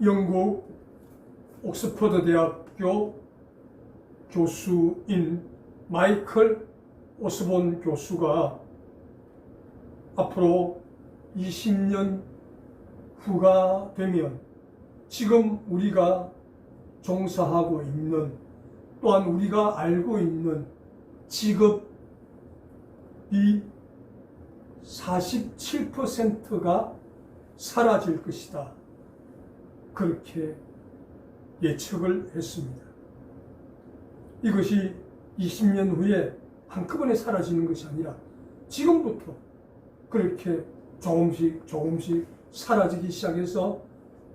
영국 옥스퍼드 대학교 교수인 마이클 오스본 교수가 앞으로 20년 후가 되면 지금 우리가 종사하고 있는, 또한 우리가 알고 있는 직업이 47%가 사라질 것이다, 그렇게 예측을 했습니다. 이것이 20년 후에 한꺼번에 사라지는 것이 아니라 지금부터 그렇게 조금씩 사라지기 시작해서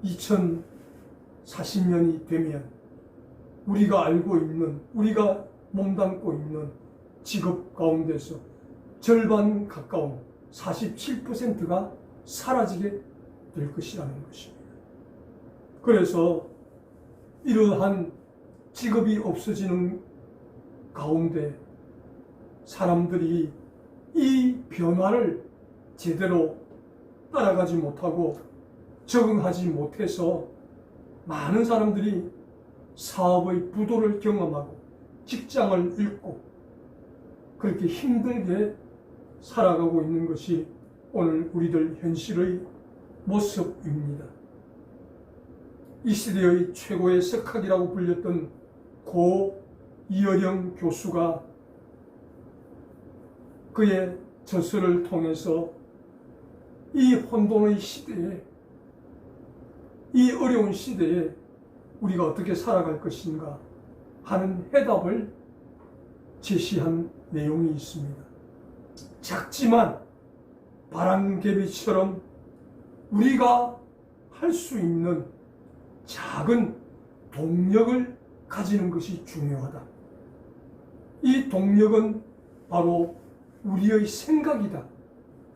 2040년이 되면 우리가 알고 있는, 우리가 몸담고 있는 직업 가운데서 절반 가까운 47%가 사라지게 될 것이라는 것입니다. 그래서 이러한 직업이 없어지는 가운데 사람들이 이 변화를 제대로 따라가지 못하고 적응하지 못해서 많은 사람들이 사업의 부도를 경험하고 직장을 잃고 그렇게 힘들게 살아가고 있는 것이 오늘 우리들 현실의 모습입니다. 이 시대의 최고의 석학이라고 불렸던 고 이어령 교수가 그의 저서를 통해서 이 혼돈의 시대에, 이 어려운 시대에 우리가 어떻게 살아갈 것인가 하는 해답을 제시한 내용이 있습니다. 작지만 바람개비처럼 우리가 할 수 있는 작은 동력을 가지는 것이 중요하다. 이 동력은 바로 우리의 생각이다.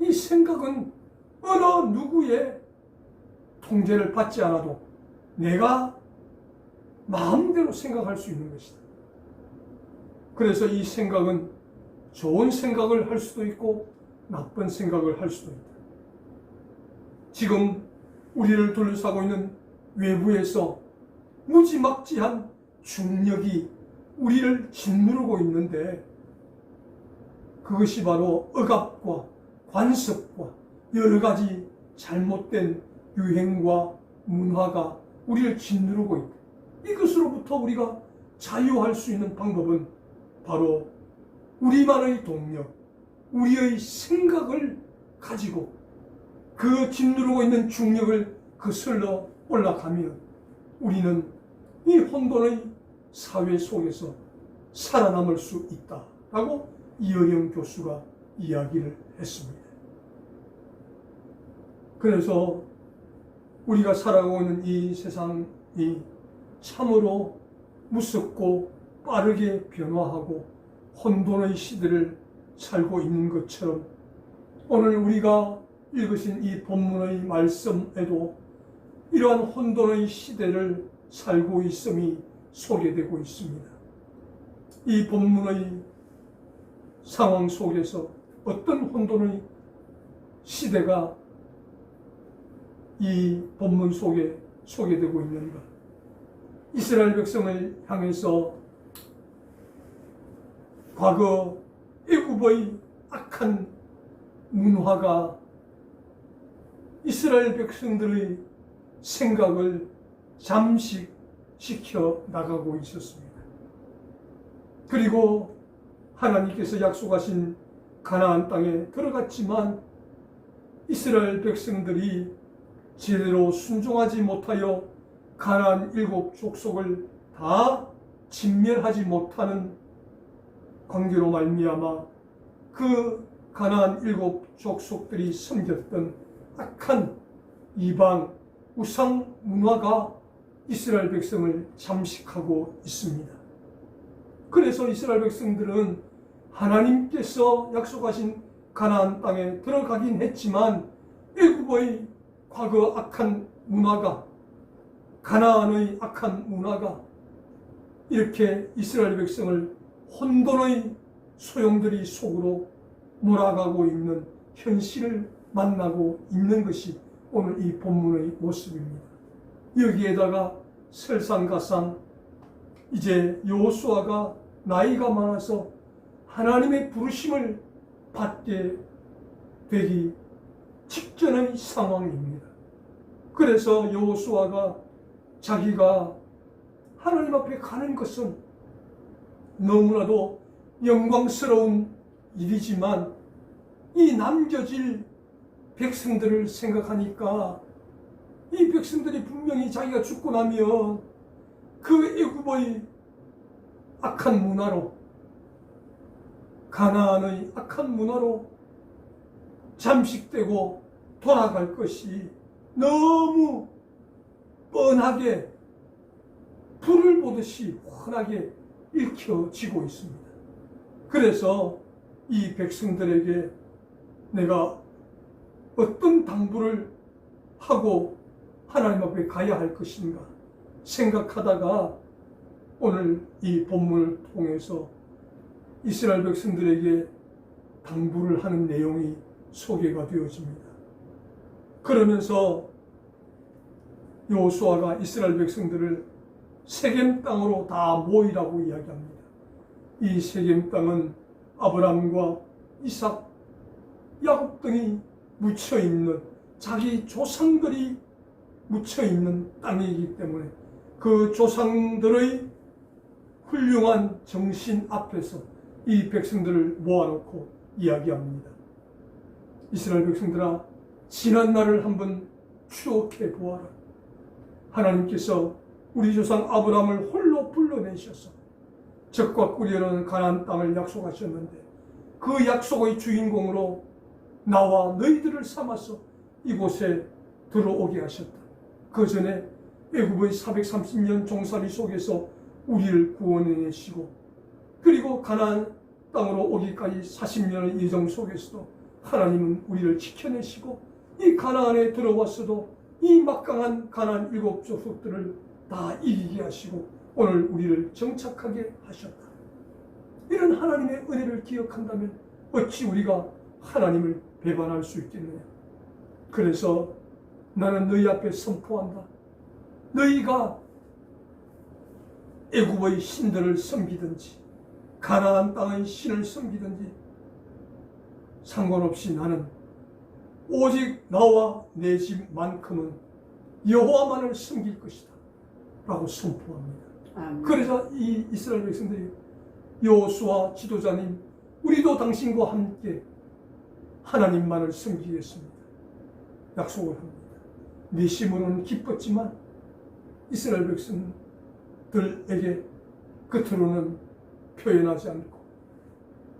이 생각은 어느 누구의 통제를 받지 않아도 내가 마음대로 생각할 수 있는 것이다. 그래서 이 생각은 좋은 생각을 할 수도 있고 나쁜 생각을 할 수도 있다. 지금 우리를 둘러싸고 있는 외부에서 무지막지한 중력이 우리를 짓누르고 있는데 그것이 바로 억압과 관습과 여러 가지 잘못된 유행과 문화가 우리를 짓누르고 있다. 이것으로부터 우리가 자유할 수 있는 방법은 바로 우리만의 동력, 우리의 생각을 가지고 그 짓누르고 있는 중력을 거슬러 올라가면 우리는 이 혼돈의 사회 속에서 살아남을 수 있다라고 이어령 교수가 이야기를 했습니다. 그래서 우리가 살아가고 있는 이 세상이 참으로 무섭고 빠르게 변화하고 혼돈의 시대를 살고 있는 것처럼 오늘 우리가 읽으신 이 본문의 말씀에도 이러한 혼돈의 시대를 살고 있음이 소개되고 있습니다. 이 본문의 상황 속에서 어떤 혼돈의 시대가 이 본문 속에 소개되고 있는가? 이스라엘 백성을 향해서 과거 애굽의 악한 문화가 이스라엘 백성들의 생각을 잠식시켜 나가고 있었습니다. 그리고 하나님께서 약속하신 가나안 땅에 들어갔지만 이스라엘 백성들이 제대로 순종하지 못하여 가나안 7 족속을 다 진멸하지 못하는 관계로 말미암아 그 가나안 7 족속들이 섬겼던 악한 이방 우상 문화가 이스라엘 백성을 잠식하고 있습니다. 그래서 이스라엘 백성들은 하나님께서 약속하신 가나안 땅에 들어가긴 했지만 애굽의 과거 악한 문화가, 가나안의 악한 문화가 이렇게 이스라엘 백성을 혼돈의 소용돌이 속으로 몰아가고 있는 현실을 만나고 있는 것이 오늘 이 본문의 모습입니다. 여기에다가 설상가상 이제 여호수아가 나이가 많아서 하나님의 부르심을 받게 되기 직전의 상황입니다. 그래서 여호수아가 자기가 하나님 앞에 가는 것은 너무나도 영광스러운 일이지만 이 남겨질 백성들을 생각하니까 이 백성들이 분명히 자기가 죽고 나면 그 애굽의 악한 문화로, 가나안의 악한 문화로 잠식되고 돌아갈 것이 너무 뻔하게 불을 보듯이 훤하게 읽혀지고 있습니다. 그래서 이 백성들에게 내가 어떤 당부를 하고 하나님 앞에 가야 할 것인가 생각하다가 오늘 이 본문을 통해서 이스라엘 백성들에게 당부를 하는 내용이 소개가 되어집니다. 그러면서 여호수아가 이스라엘 백성들을 세겜 땅으로 다 모이라고 이야기합니다. 이 세겜 땅은 아브람과 이삭, 야곱 등이 묻혀있는, 자기 조상들이 묻혀있는 땅이기 때문에 그 조상들의 훌륭한 정신 앞에서 이 백성들을 모아놓고 이야기합니다. 이스라엘 백성들아, 지난 날을 한번 추억해 보아라. 하나님께서 우리 조상 아브라함을 홀로 불러내셔서 적과 꿀이라는 가나안 땅을 약속하셨는데 그 약속의 주인공으로 나와 너희들을 삼아서 이곳에 들어오게 하셨다. 그 전에 애굽의 430년 종살이 속에서 우리를 구원해내시고 그리고 가나안 땅으로 오기까지 40년의 예정 속에서도 하나님은 우리를 지켜내시고 이 가나안에 들어왔어도 이 막강한 가나안 7족속들을 다 이기게 하시고 오늘 우리를 정착하게 하셨다. 이런 하나님의 은혜를 기억한다면 어찌 우리가 하나님을 배반할 수 있겠느냐. 그래서 나는 너희 앞에 선포한다. 너희가 애굽의 신들을 섬기든지 가나안 땅의 신을 섬기든지 상관없이 나는 오직 나와 내 집만큼은 여호와만을 섬길 것이다 라고 선포합니다. 그래서 이 이스라엘 백성들이 여호수아 지도자님, 우리도 당신과 함께 하나님만을 섬기겠습니다 약속을 합니다. 내심으로는 기뻤지만 이스라엘 백성들에게 겉으로는 표현하지 않고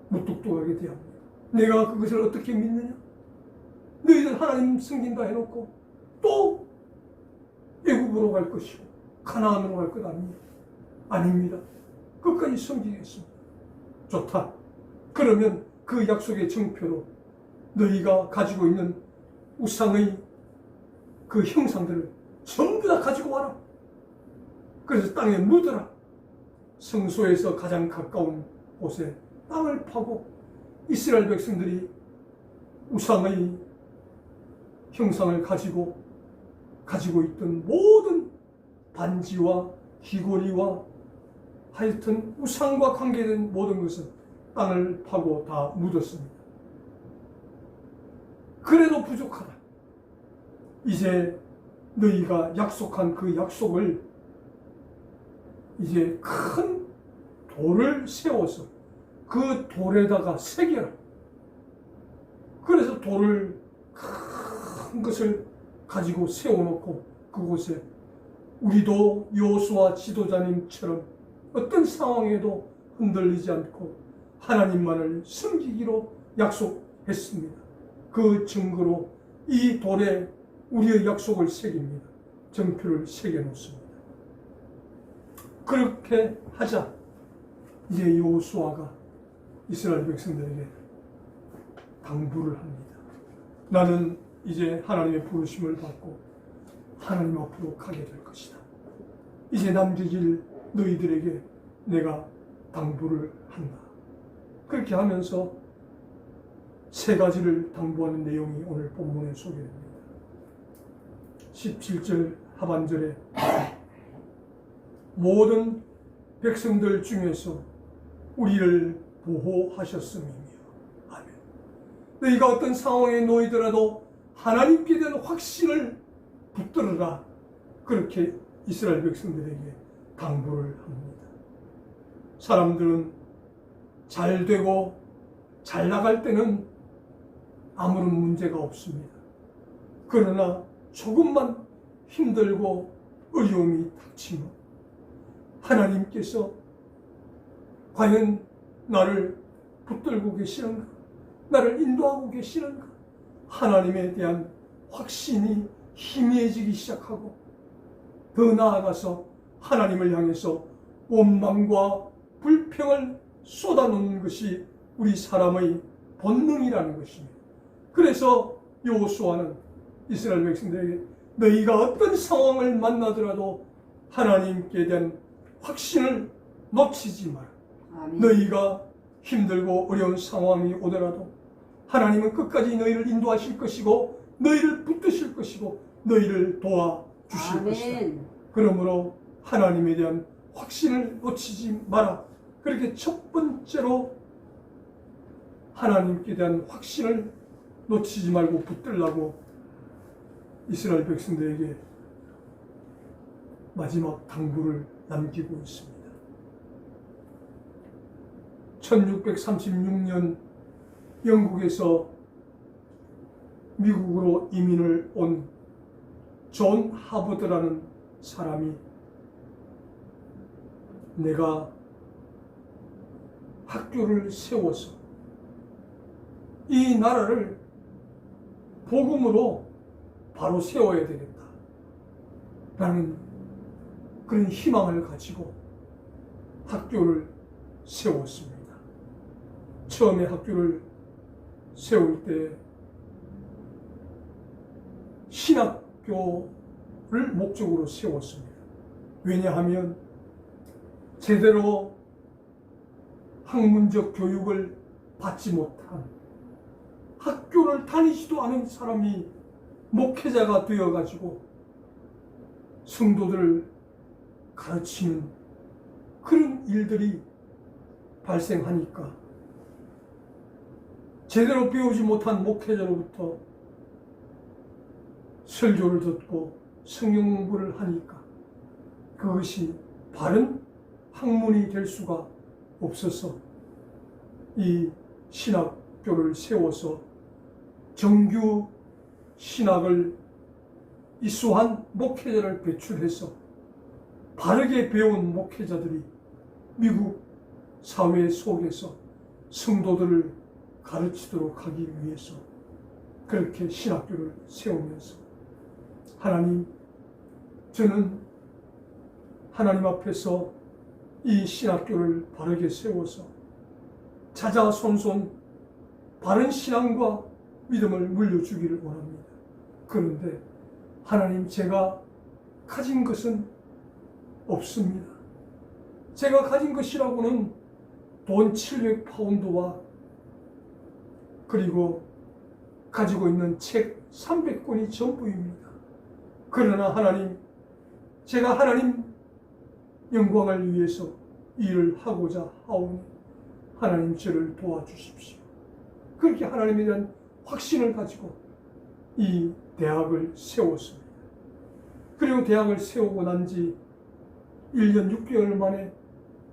무뚝뚝하게 대합니다. 내가 그것을 어떻게 믿느냐? 너희들 하나님 섬긴다 해놓고 또 애굽으로 갈 것이고 가나안으로 갈 것 아닙니까? 아닙니다. 끝까지 섬기겠습니다. 좋다. 그러면 그 약속의 증표로 너희가 가지고 있는 우상의 그 형상들을 전부 다 가지고 와라. 그래서 땅에 묻어라. 성소에서 가장 가까운 곳에 땅을 파고 이스라엘 백성들이 우상의 형상을 가지고 있던 모든 반지와 귀고리와 하여튼 우상과 관계된 모든 것은 땅을 파고 다 묻었습니다. 그래도 부족하다. 이제 너희가 약속한 그 약속을 이제 큰 돌을 세워서 그 돌에다가 새겨라. 그래서 돌을 큰 것을 가지고 세워놓고 그곳에 우리도 여호수아 지도자님처럼 어떤 상황에도 흔들리지 않고 하나님만을 섬기기로 약속했습니다. 그 증거로 이 돌에 우리의 약속을 새깁니다. 정표를 새겨놓습니다. 그렇게 하자 이제 여호수아가 이스라엘 백성들에게 당부를 합니다. 나는 이제 하나님의 부르심을 받고 하나님 앞으로 가게 될 것이다. 이제 남겨질 너희들에게 내가 당부를 한다. 그렇게 하면서 세 가지를 당부하는 내용이 오늘 본문에 소개됩니다. 17절 하반절에 모든 백성들 중에서 우리를 보호하셨음이며. 아멘. 너희가 어떤 상황에 놓이더라도 하나님께 대한 확신을 붙들어라. 그렇게 이스라엘 백성들에게 당부를 합니다. 사람들은 잘 되고 잘 나갈 때는 아무런 문제가 없습니다. 그러나 조금만 힘들고 어려움이 닥치면 하나님께서 과연 나를 붙들고 계시는가? 나를 인도하고 계시는가? 하나님에 대한 확신이 희미해지기 시작하고 더 나아가서 하나님을 향해서 원망과 불평을 쏟아놓는 것이 우리 사람의 본능이라는 것입니다. 그래서 여호수아는 이스라엘 백성들에게 너희가 어떤 상황을 만나더라도 하나님께 대한 확신을 놓치지 마라. 아멘. 너희가 힘들고 어려운 상황이 오더라도 하나님은 끝까지 너희를 인도하실 것이고 너희를 붙드실 것이고 너희를 도와주실 아멘. 것이다. 그러므로 하나님에 대한 확신을 놓치지 마라. 그렇게 첫 번째로 하나님께 대한 확신을 놓치지 말고 붙들라고 이스라엘 백성들에게 마지막 당부를 남기고 있습니다. 1636년 영국에서 미국으로 이민을 온 존 하버드라는 사람이 내가 학교를 세워서 이 나라를 복음으로 바로 세워야 되겠다 라는 그런 희망을 가지고 학교를 세웠습니다. 처음에 학교를 세울 때 신학교를 목적으로 세웠습니다. 왜냐하면 제대로 학문적 교육을 받지 못한 학교를 다니지도 않은 사람이 목회자가 되어가지고 성도들을 가르치는 그런 일들이 발생하니까 제대로 배우지 못한 목회자로부터 설교를 듣고 성경 공부를 하니까 그것이 바른 학문이 될 수가 없어서 이 신학교를 세워서 정규 신학을 이수한 목회자를 배출해서 바르게 배운 목회자들이 미국 사회 속에서 성도들을 가르치도록 하기 위해서 그렇게 신학교를 세우면서 하나님, 저는 하나님 앞에서 이 신학교를 바르게 세워서 자자손손 바른 신앙과 믿음을 물려주기를 원합니다. 그런데 하나님, 제가 가진 것은 없습니다. 제가 가진 것이라고는 돈 700파운드와 그리고 가지고 있는 책 300권이 전부입니다. 그러나 하나님, 제가 하나님 영광을 위해서 일을 하고자 하오니 하나님 저를 도와주십시오. 그렇게 하나님에 대한 확신을 가지고 이 대학을 세웠습니다. 그리고 대학을 세우고 난 지 1년 6개월 만에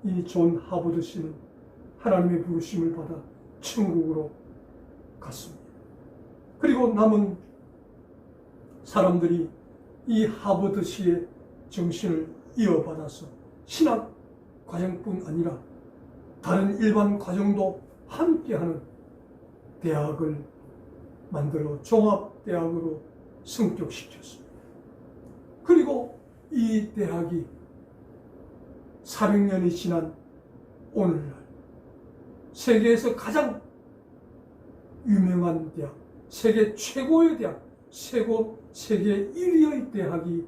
이 존 하버드 씨는 하나님의 부르심을 받아 천국으로 갔습니다. 그리고 남은 사람들이 이 하버드 씨의 정신을 이어받아서 신학 과정뿐 아니라 다른 일반 과정도 함께하는 대학을 만들어 종합대학으로 승격시켰습니다. 그리고 이 대학이 400년이 지난 오늘날 세계에서 가장 유명한 대학, 세계 최고의 대학, 세계 1위의 대학이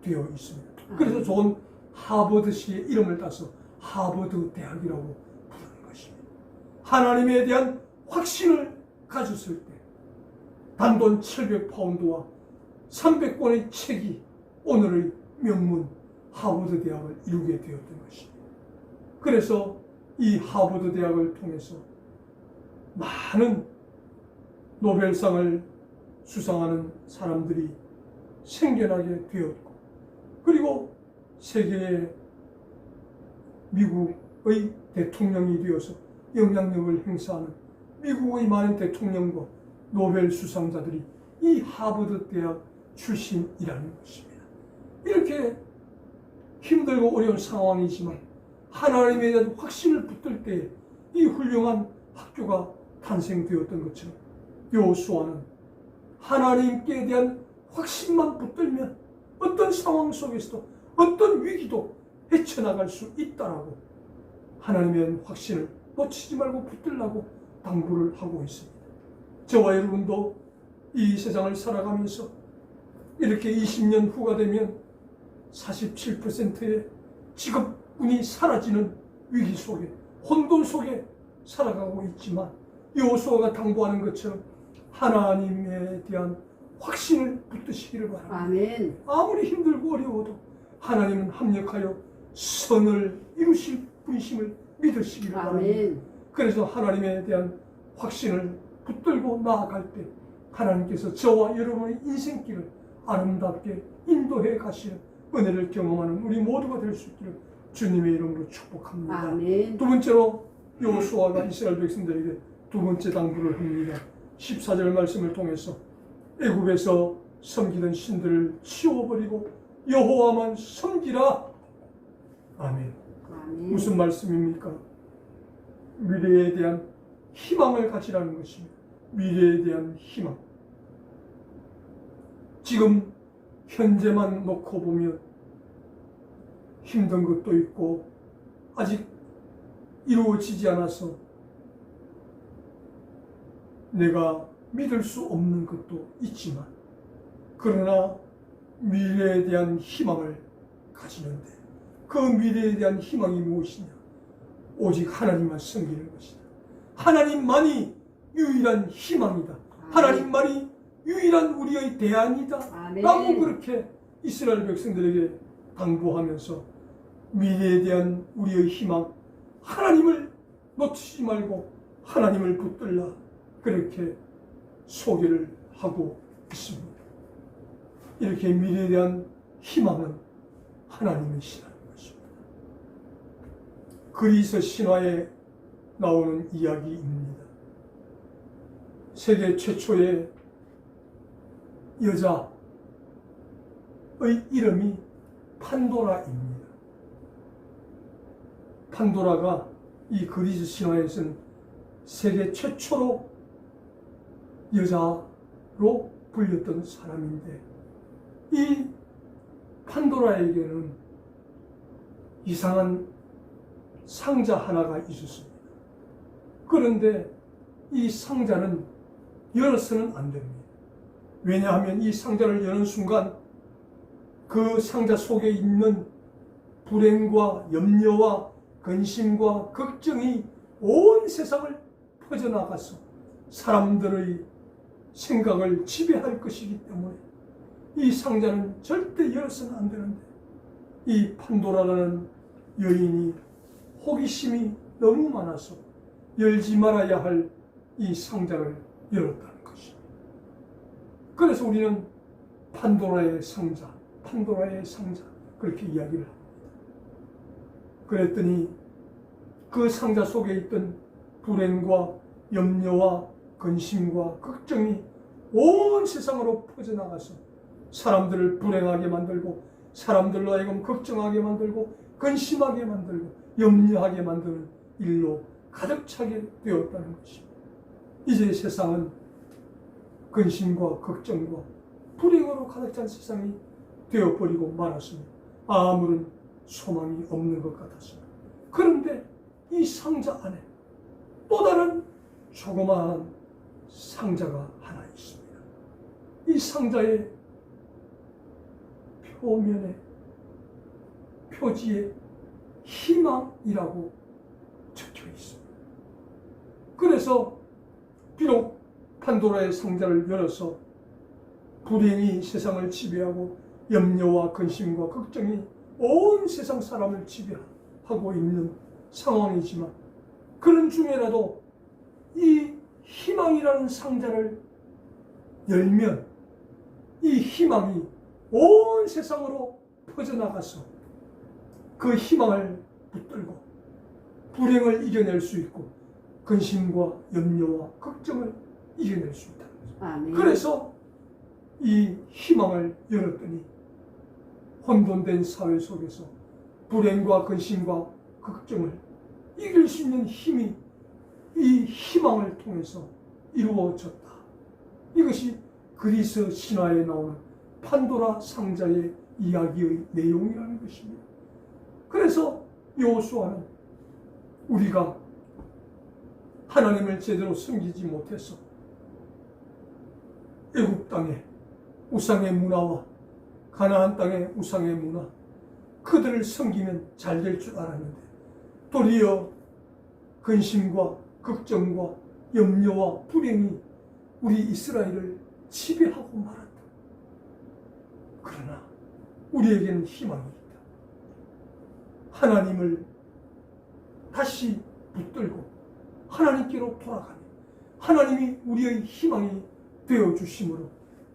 되어 있습니다. 그래서 존 하버드 씨의 이름을 따서 하버드 대학이라고 부르는 것입니다. 하나님에 대한 확신을 가졌을 때 단돈 700파운드와 300권의 책이 오늘의 명문 하버드 대학을 이루게 되었던 것입니다. 그래서 이 하버드 대학을 통해서 많은 노벨상을 수상하는 사람들이 생겨나게 되었고, 그리고 세계의 미국의 대통령이 되어서 영향력을 행사하는 미국의 많은 대통령과 노벨 수상자들이 이 하버드 대학 출신이라는 것입니다. 이렇게 힘들고 어려운 상황이지만 하나님에 대한 확신을 붙들 때 이 훌륭한 학교가 탄생되었던 것처럼, 여호수아는 하나님께 대한 확신만 붙들면 어떤 상황 속에서도 어떤 위기도 헤쳐나갈 수 있다라고 하나님에 대한 확신을 놓치지 말고 붙들라고 당부를 하고 있습니다. 저와 여러분도 이 세상을 살아가면서 이렇게 20년 후가 되면 47%의 직업군이 사라지는 위기 속에, 혼돈 속에 살아가고 있지만, 여호수아가 당부하는 것처럼 하나님에 대한 확신을 붙드시기를 바랍니다. 아멘. 아무리 힘들고 어려워도 하나님은 합력하여 선을 이루실 분심을 믿으시기를 바랍니다. 아멘. 그래서 하나님에 대한 확신을 붙들고 나아갈 때 하나님께서 저와 여러분의 인생길을 아름답게 인도해 가시는 은혜를 경험하는 우리 모두가 될 수 있기를 주님의 이름으로 축복합니다. 아멘. 두 번째로 여호수아가 이스라엘 백성들에게 두 번째 당부를 합니다. 14절 말씀을 통해서 애굽에서 섬기던 신들을 치워버리고 여호와만 섬기라. 아멘. 아멘. 무슨 말씀입니까? 미래에 대한 희망을 가지라는 것입니다. 미래에 대한 희망. 지금 현재만 놓고 보면 힘든 것도 있고 아직 이루어지지 않아서 내가 믿을 수 없는 것도 있지만, 그러나 미래에 대한 희망을 가지는데 그 미래에 대한 희망이 무엇이냐? 오직 하나님만 섬기는 것이다. 하나님만이 유일한 희망이다. 하나님만이 유일한 우리의 대안이다. 아멘. 라고 그렇게 이스라엘 백성들에게 당부하면서 미래에 대한 우리의 희망, 하나님을 놓치지 말고 하나님을 붙들라, 그렇게 소개를 하고 있습니다. 이렇게 미래에 대한 희망은 하나님이시라는 것입니다. 그리스 신화에 나오는 이야기입니다. 세계 최초의 여자의 이름이 판도라입니다. 판도라가 이 그리스 신화에서는 세계 최초로 여자로 불렸던 사람인데, 이 판도라에게는 이상한 상자 하나가 있었습니다. 그런데 이 상자는 열어서는 안 됩니다. 왜냐하면 이 상자를 여는 순간 그 상자 속에 있는 불행과 염려와 근심과 걱정이 온 세상을 퍼져나가서 사람들의 생각을 지배할 것이기 때문에 이 상자는 절대 열어서는 안 되는데, 이 판도라라는 여인이 호기심이 너무 많아서 열지 말아야 할 이 상자를 열었다는 것입니다. 그래서 우리는 판도라의 상자, 판도라의 상자, 그렇게 이야기를 합니다. 그랬더니 그 상자 속에 있던 불행과 염려와 근심과 걱정이 온 세상으로 퍼져나가서 사람들을 불행하게 만들고, 사람들로 하여금 걱정하게 만들고, 근심하게 만들고, 염려하게 만드는 일로 가득 차게 되었다는 것입니다. 이제 세상은 근심과 걱정과 불행으로 가득 찬 세상이 되어버리고 말았습니다. 아무런 소망이 없는 것 같았습니다. 그런데 이 상자 안에 또 다른 조그마한 상자가 하나 있습니다. 이 상자의 표면에, 표지에 희망이라고 적혀 있습니다. 그래서 비록 판도라의 상자를 열어서 불행이 세상을 지배하고 염려와 근심과 걱정이 온 세상 사람을 지배하고 있는 상황이지만, 그런 중에라도 이 희망이라는 상자를 열면 이 희망이 온 세상으로 퍼져나가서 그 희망을 붙들고 불행을 이겨낼 수 있고 근심과 염려와 걱정을 이겨낼 수 있다는 거죠. 아멘. 그래서 이 희망을 열었더니 혼돈된 사회 속에서 불행과 근심과 걱정을 이길 수 있는 힘이 이 희망을 통해서 이루어졌다. 이것이 그리스 신화에 나오는 판도라 상자의 이야기의 내용이라는 것입니다. 그래서 여호수아는 우리가 하나님을 제대로 섬기지 못해서 애굽 땅의 우상의 문화와 가나안 땅의 우상의 문화, 그들을 섬기면 잘 될 줄 알았는데 도리어 근심과 걱정과 염려와 불행이 우리 이스라엘을 지배하고 말았다. 그러나 우리에게는 희망이 있다. 하나님을 다시 붙들고 하나님께로 돌아가면 하나님이 우리의 희망이 되어주심으로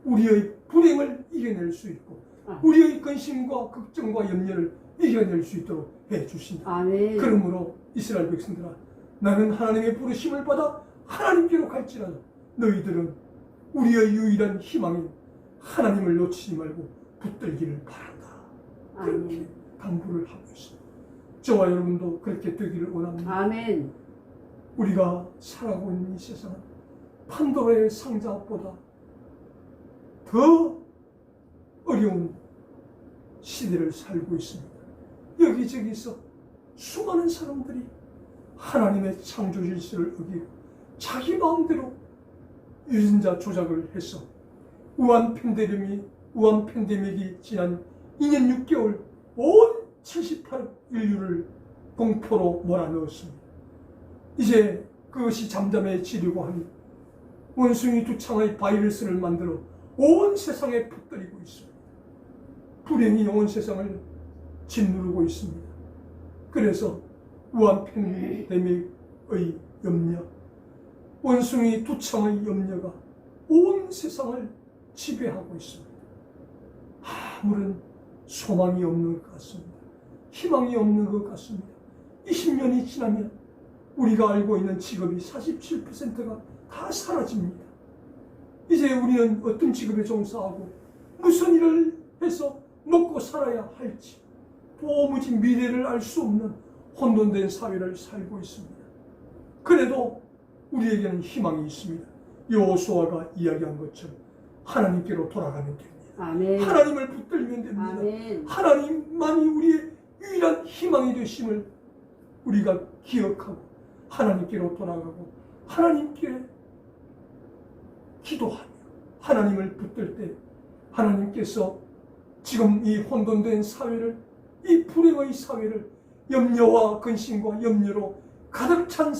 우리의 불행을 이겨낼 수 있고 우리의 근심과 걱정과 염려를 이겨낼 수 있도록 해주신다. 아멘. 그러므로 이스라엘 백성들아, 나는 하나님의 부르심을 받아 하나님께로 갈지라도 너희들은 우리의 유일한 희망인 하나님을 놓치지 말고 붙들기를 바란다. 그렇게 당부를 하고 있습니다. 저와 여러분도 그렇게 되기를 원합니다. 아멘. 우리가 살아가고 있는 이 세상은 판도라의 상자보다 더 어려운 시대를 살고 있습니다. 여기저기서 수많은 사람들이 하나님의 창조 질서를 어기고 자기 마음대로 유전자 조작을 해서 우한 팬데믹이 지난 2년 6개월 온 78억 인류를 공포로 몰아넣었습니다. 이제 그것이 잠잠해지려고 하니 원숭이 두창의 바이러스를 만들어 온 세상에 퍼뜨리고 있습니다. 불행이 온 세상을 짓누르고 있습니다. 그래서 우한 팬데믹의 염려, 원숭이 두창의 염려가 온 세상을 지배하고 있습니다. 아무런 소망이 없는 것 같습니다. 희망이 없는 것 같습니다. 20년이 지나면 우리가 알고 있는 직업이 47%가 다 사라집니다. 이제 우리는 어떤 직업에 종사하고 무슨 일을 해서 먹고 살아야 할지 도무지 미래를 알 수 없는 혼돈된 사회를 살고 있습니다. 그래도 우리에게는 희망이 있습니다. 여호수아가 이야기한 것처럼 하나님께로 돌아가면 됩니다. 아멘. 하나님을 붙들면 됩니다. 아멘. 하나님만이 우리의 유일한 희망이 되심을 우리가 기억하고 하나님께로 돌아가고 하나님께 기도하며 하나님을 붙들 때 하나님께서 지금 이 혼돈된 사회를, 이 불행의 사회를, 염려와 근심과 염려로 가득 찬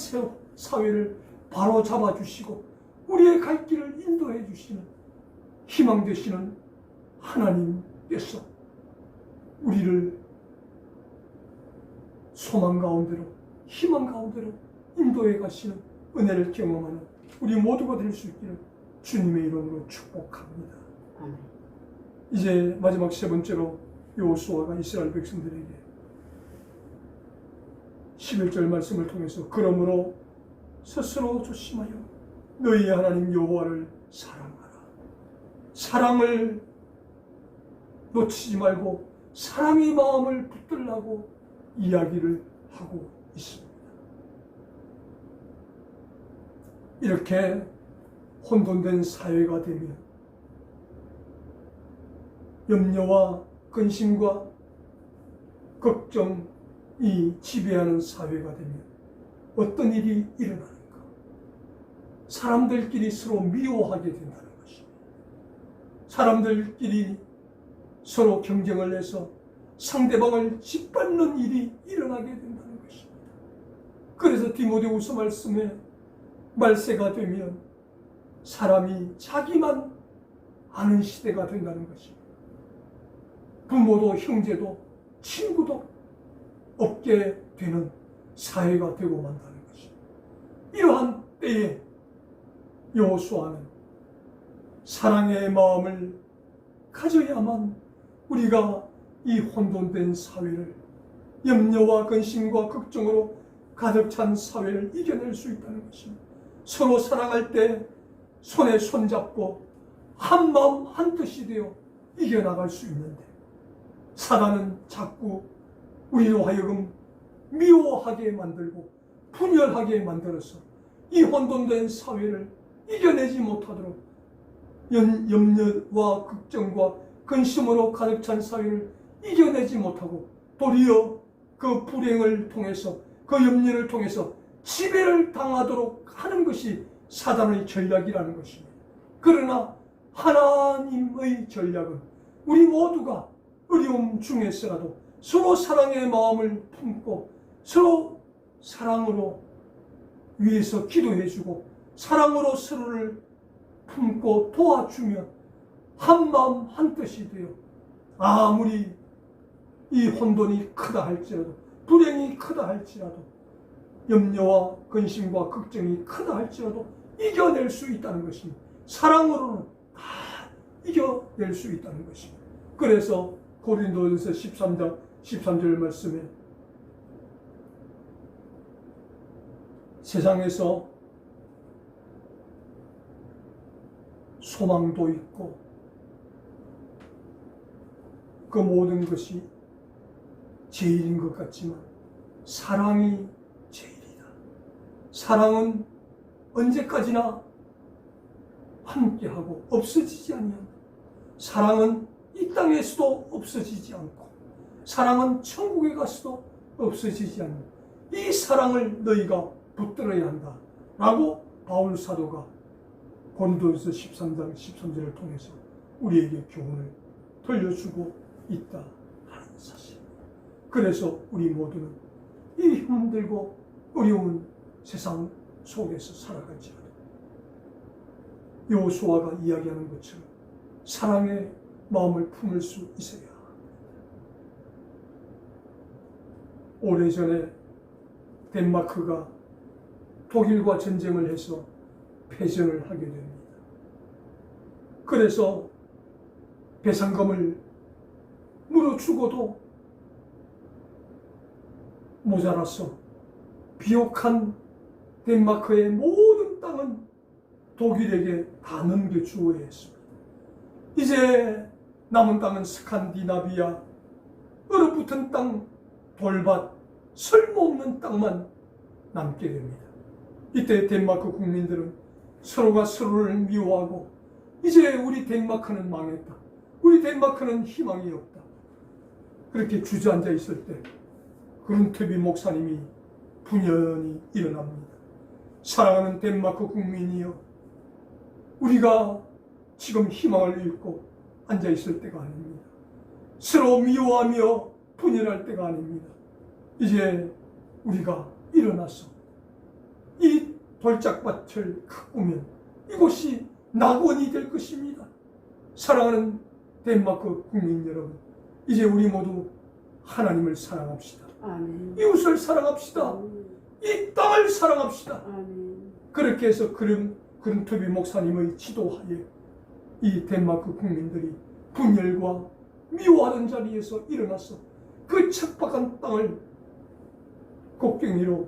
사회를 바로 잡아주시고 우리의 갈 길을 인도해 주시는 희망 되시는 하나님께서 우리를 소망 가운데로, 희망 가운데로 인도해 가시는 은혜를 경험하는 우리 모두가 될 수 있기를 주님의 이름으로 축복합니다. 아멘. 이제 마지막 세 번째로 여호수아가 이스라엘 백성들에게 11절 말씀을 통해서 그러므로 스스로 조심하여 너희의 하나님 여호와를 사랑하라. 사랑을 놓치지 말고 사랑의 마음을 붙들라고 이야기를 하고 있습니다. 이렇게 혼돈된 사회가 되면 염려와 근심과 걱정이 지배하는 사회가 되면 어떤 일이 일어나는가? 사람들끼리 서로 미워하게 된다는 것입니다. 사람들끼리 서로 경쟁을 해서 상대방을 짓밟는 일이 일어나게 된다는 것입니다. 그래서 디모데후서 말씀에 말세가 되면 사람이 자기만 아는 시대가 된다는 것입니다. 부모도 형제도 친구도 없게 되는 사회가 되고 만다는 것입니다. 이러한 때에 여호수아는 사랑의 마음을 가져야만 우리가 이 혼돈된 사회를, 염려와 근심과 걱정으로 가득 찬 사회를 이겨낼 수 있다는 것입니다. 서로 사랑할 때 손에 손잡고 한 마음 한 뜻이 되어 이겨나갈 수 있는데, 사단은 자꾸 우리로 하여금 미워하게 만들고 분열하게 만들어서 이 혼돈된 사회를 이겨내지 못하도록 염려와 걱정과 근심으로 가득 찬 사회를 이겨내지 못하고 도리어 그 불행을 통해서, 그 염려를 통해서 지배를 당하도록 하는 것이 사단의 전략이라는 것입니다. 그러나 하나님의 전략은 우리 모두가 어려움 중에서라도 서로 사랑의 마음을 품고 서로 사랑으로 위해서 기도해주고 사랑으로 서로를 품고 도와주면 한 마음 한 뜻이 되어 아무리 이 혼돈이 크다 할지라도, 불행이 크다 할지라도, 염려와 근심과 걱정이 크다 할지라도 이겨낼 수 있다는 것입니다. 사랑으로는 다 이겨낼 수 있다는 것입니다. 그래서 고린도전서 13장 13절 말씀에 세상에서 소망도 있고 그 모든 것이 제일인 것 같지만 사랑이 제일이다. 사랑은 언제까지나 함께하고 없어지지 아니한다. 사랑은 이 땅에서도 없어지지 않고 사랑은 천국에 가서도 없어지지 않는다. 이 사랑을 너희가 붙들어야 한다 라고 바울 사도가 고린도전서 13장 13절을 통해서 우리에게 교훈을 들려주고 있다 하는 사실. 그래서 우리 모두는 이 힘들고 어려운 세상 속에서 살아갈지라도 여호수아가 이야기하는 것처럼 사랑의 마음을 품을 수 있어야 합니다. 오래전에 덴마크가 독일과 전쟁을 해서 패전을 하게 됩니다. 그래서 배상금을 물어주고도 모자라서 비옥한 덴마크의 모든 땅은 독일에게 다 넘겨주어야 했습니다. 이제 남은 땅은 스칸디나비아, 얼어붙은 땅, 돌밭, 쓸모없는 땅만 남게 됩니다. 이때 덴마크 국민들은 서로가 서로를 미워하고 이제 우리 덴마크는 망했다. 우리 덴마크는 희망이 없다. 그렇게 주저앉아 있을 때 그룬트비 목사님이 분연히 일어납니다. 사랑하는 덴마크 국민이여, 우리가 지금 희망을 잃고 앉아 있을 때가 아닙니다. 서로 미워하며 분열할 때가 아닙니다. 이제 우리가 일어나서 이 돌짝밭을 가꾸면 이곳이 낙원이 될 것입니다. 사랑하는 덴마크 국민 여러분, 이제 우리 모두 하나님을 사랑합시다. 아멘. 이웃을 사랑합시다. 아멘. 이 땅을 사랑합시다. 아멘. 그렇게 해서 그룬트비 목사님의 지도하에 이 덴마크 국민들이 분열과 미워하는 자리에서 일어나서 그 척박한 땅을 곡괭이로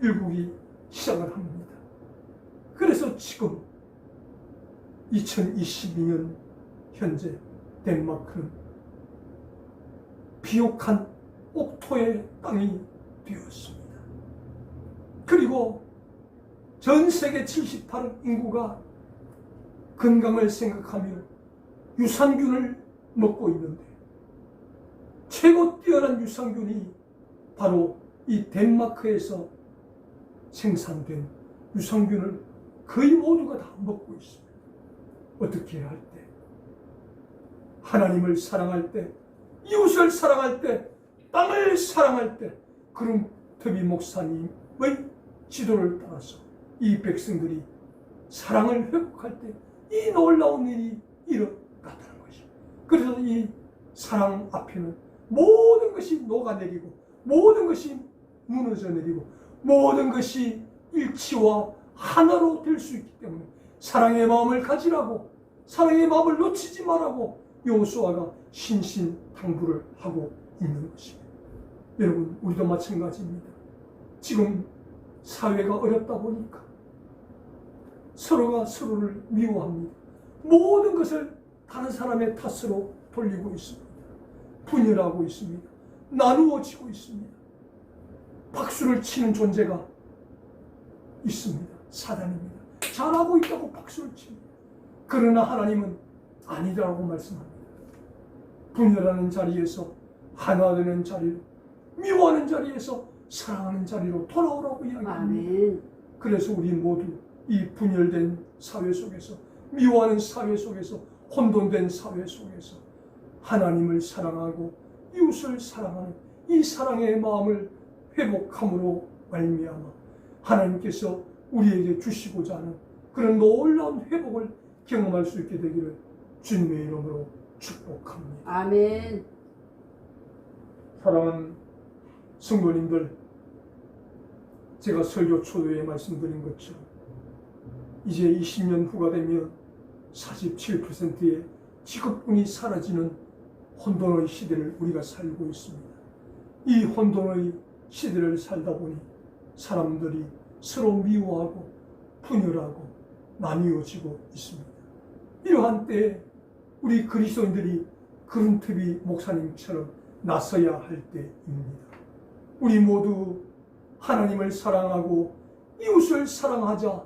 일구기 시작을 합니다. 그래서 지금 2022년 현재 덴마크는 비옥한 옥토의 땅이 되었습니다. 그리고 전 세계 78억 인구가 건강을 생각하며 유산균을 먹고 있는데 최고 뛰어난 유산균이 바로 이 덴마크에서 생산된 유산균을 거의 모두가 다 먹고 있습니다. 어떻게 할 때? 하나님을 사랑할 때, 이웃을 사랑할 때, 땅을 사랑할 때, 그룬트비 목사님의 지도를 따라서 이 백성들이 사랑을 회복할 때 이 놀라운 일이 일어났다는 것입니다. 그래서 이 사랑 앞에는 모든 것이 녹아내리고 모든 것이 무너져 내리고 모든 것이 일치와 하나로 될 수 있기 때문에 사랑의 마음을 가지라고, 사랑의 마음을 놓치지 말라고 여호수아가 신신당부를 하고 있는 것입니다. 여러분, 우리도 마찬가지입니다. 지금 사회가 어렵다 보니까 서로가 서로를 미워합니다. 모든 것을 다른 사람의 탓으로 돌리고 있습니다. 분열하고 있습니다. 나누어지고 있습니다. 박수를 치는 존재가 있습니다. 사단입니다. 잘하고 있다고 박수를 칩니다. 그러나 하나님은 아니라고 말씀합니다. 분열하는 자리에서 하나 되는 자리로, 미워하는 자리에서 사랑하는 자리로 돌아오라고 이야기합니다. 아멘. 그래서 우리 모두 이 분열된 사회 속에서, 미워하는 사회 속에서, 혼돈된 사회 속에서 하나님을 사랑하고 이웃을 사랑하는 이 사랑의 마음을 회복함으로 말미암아 하나님께서 우리에게 주시고자 하는 그런 놀라운 회복을 경험할 수 있게 되기를 주님의 이름으로 축복합니다. 아멘. 사랑하는 성도님들, 제가 설교 초도에 말씀드린 것처럼 이제 20년 후가 되면 47%의 직업군이 사라지는 혼돈의 시대를 우리가 살고 있습니다. 이 혼돈의 시대를 살다 보니 사람들이 서로 미워하고 분열하고 나뉘어지고 있습니다. 이러한 때에 우리 그리스도인들이 그룬트비 목사님처럼 나서야 할 때입니다. 우리 모두 하나님을 사랑하고 이웃을 사랑하자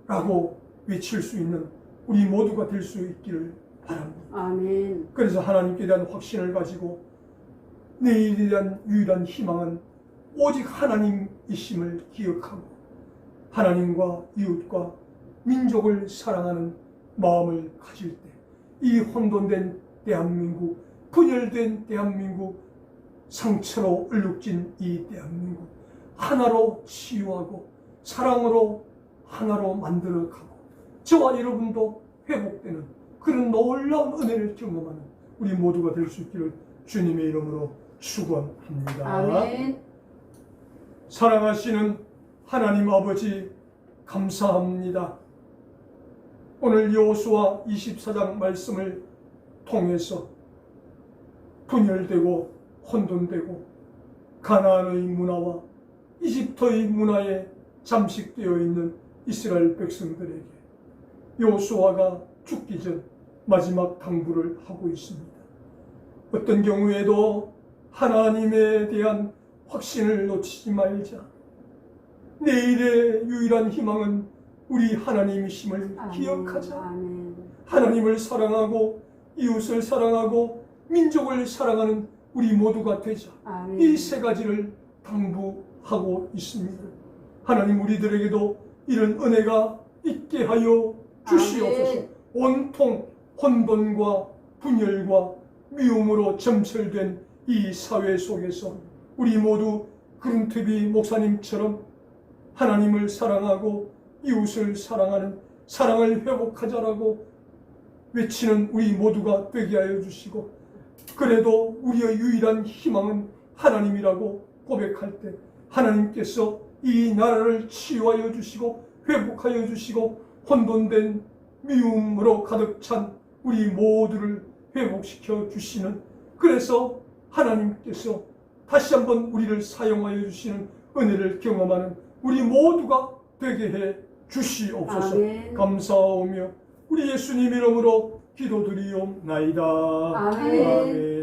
라고 외칠 수 있는 우리 모두가 될 수 있기를 바랍니다. 아멘. 그래서 하나님께 대한 확신을 가지고 내일에 대한 유일한 희망은 오직 하나님이심을 기억하고 하나님과 이웃과 민족을 사랑하는 마음을 가질 때 이 혼돈된 대한민국, 분열된 대한민국, 상처로 얼룩진 이 대한민국 하나로 치유하고 사랑으로 하나로 만들어가고 저와 여러분도 회복되는 그런 놀라운 은혜를 경험하는 우리 모두가 될 수 있기를 주님의 이름으로 축원합니다. 아멘. 사랑하시는 하나님 아버지, 감사합니다. 오늘 여호수아 24장 말씀을 통해서 분열되고 혼돈되고 가나안의 문화와 이집트의 문화에 잠식되어 있는 이스라엘 백성들에게 여호수아가 죽기 전 마지막 당부를 하고 있습니다. 어떤 경우에도 하나님에 대한 확신을 놓치지 말자. 내일의 유일한 희망은 우리 하나님이심을 기억하자. 아멘. 하나님을 사랑하고 이웃을 사랑하고 민족을 사랑하는 우리 모두가 되자. 아멘. 이 세 가지를 당부하고 있습니다. 하나님, 우리들에게도 이런 은혜가 있게 하여 주시옵소서. 아멘. 온통 혼돈과 분열과 미움으로 점철된 이 사회 속에서 우리 모두 그룬트비 목사님처럼 하나님을 사랑하고 이웃을 사랑하는 사랑을 회복하자라고 외치는 우리 모두가 되게 하여 주시고, 그래도 우리의 유일한 희망은 하나님이라고 고백할 때 하나님께서 이 나라를 치유하여 주시고 회복하여 주시고 혼돈된 미움으로 가득 찬 우리 모두를 회복시켜 주시는, 그래서 하나님께서 다시 한번 우리를 사용하여 주시는 은혜를 경험하는 우리 모두가 되게 해 주시옵소서. 아멘. 감사하오며 우리 예수님 이름으로 기도드리옵나이다. 아멘. 아멘.